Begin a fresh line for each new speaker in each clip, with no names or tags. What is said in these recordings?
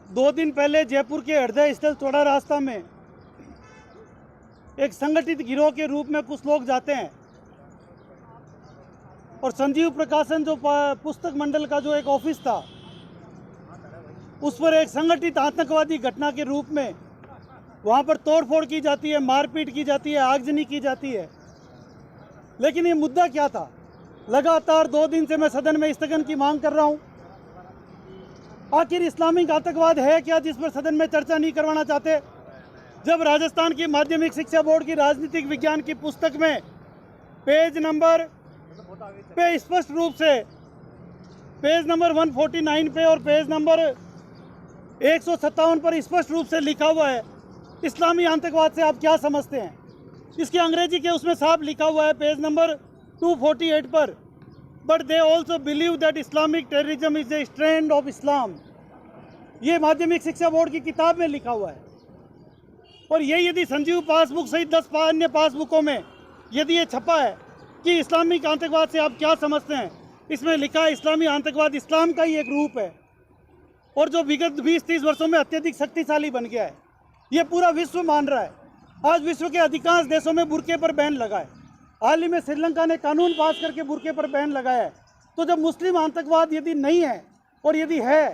2 दिन पहले जयपुर के हृदय स्थल थोड़ा रास्ता में एक संगठित गिरोह के रूप में कुछ लोग जाते हैं और संजीव प्रकाशन जो पुस्तक मंडल का जो एक ऑफिस था उस पर एक संगठित आतंकवादी घटना के रूप में वहाँ पर तोड़फोड़ की जाती है, मारपीट की जाती है, आगजनी की जाती है। लेकिन ये मुद्दा क्या था? लगातार 2 दिन से मैं सदन में स्थगन की मांग कर रहा हूँ। आखिर इस्लामिक आतंकवाद है क्या जिस पर सदन में चर्चा नहीं करवाना चाहते? जब राजस्थान की माध्यमिक शिक्षा बोर्ड की राजनीतिक विज्ञान की पुस्तक में पेज नंबर पे स्पष्ट रूप से पेज नंबर 149 पे और पेज नंबर 157 पर स्पष्ट रूप से लिखा हुआ है इस्लामी आतंकवाद से आप क्या समझते हैं। इसके अंग्रेजी के उसमें साफ लिखा हुआ है पेज नंबर 248 पर, but they also believe that Islamic terrorism is a strand of Islam. ये माध्यमिक शिक्षा बोर्ड की किताब में लिखा हुआ है। और ये यदि संजीव पासबुक सहित 10 अन्य पासबुकों में यदि ये छपा है कि इस्लामिक आतंकवाद से आप क्या समझते हैं, इसमें लिखा है इस्लामी आतंकवाद इस्लाम का ही एक रूप है और जो विगत 20-30 वर्षों में अत्यधिक शक्तिशाली बन गया है। ये पूरा विश्व मान रहा है। आज विश्व के अधिकांश देशों में बुर्के पर बैन लगा है। हाल ही में श्रीलंका ने कानून पास करके बुर्के पर बैन लगाया है। तो जब मुस्लिम आतंकवाद यदि नहीं है और यदि है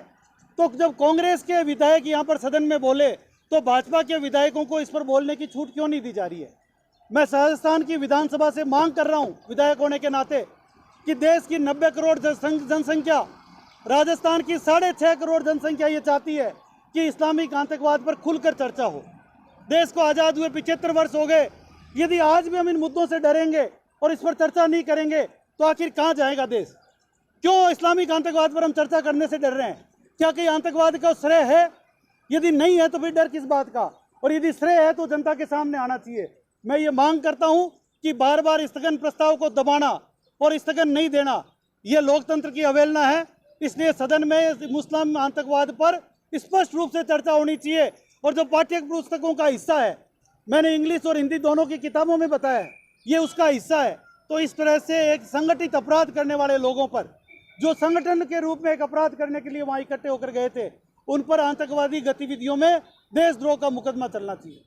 तो जब कांग्रेस के विधायक यहाँ पर सदन में बोले तो भाजपा के विधायकों को इस पर बोलने की छूट क्यों नहीं दी जा रही है? मैं राजस्थान की विधानसभा से मांग कर रहा हूँ विधायक होने के नाते कि देश की 90 करोड़ जनसंख्या, राजस्थान की 6.5 करोड़ जनसंख्या ये चाहती है कि इस्लामिक आतंकवाद पर खुलकर चर्चा हो। देश को आज़ाद हुए 75 वर्ष हो गए। यदि आज भी हम इन मुद्दों से डरेंगे और इस पर चर्चा नहीं करेंगे तो आखिर कहाँ जाएगा देश? क्यों इस्लामिक आतंकवाद पर हम चर्चा करने से डर रहे हैं? क्या कहीं आतंकवाद का श्रेय है? यदि नहीं है तो फिर डर किस बात का? और यदि श्रेय है तो जनता के सामने आना चाहिए। मैं ये मांग करता हूँ कि बार बार स्थगन प्रस्ताव को दबाना और स्थगन नहीं देना ये लोकतंत्र की अवहेलना है। इसलिए सदन में मुस्लिम आतंकवाद पर स्पष्ट रूप से चर्चा होनी चाहिए। और जो पाठ्य पुस्तकों का हिस्सा है, मैंने इंग्लिश और हिंदी दोनों की किताबों में बताया है, ये उसका हिस्सा है। तो इस तरह से एक संगठित अपराध करने वाले लोगों पर, जो संगठन के रूप में एक अपराध करने के लिए वहाँ इकट्ठे होकर गए थे, उन पर आतंकवादी गतिविधियों में देशद्रोह का मुकदमा चलना चाहिए।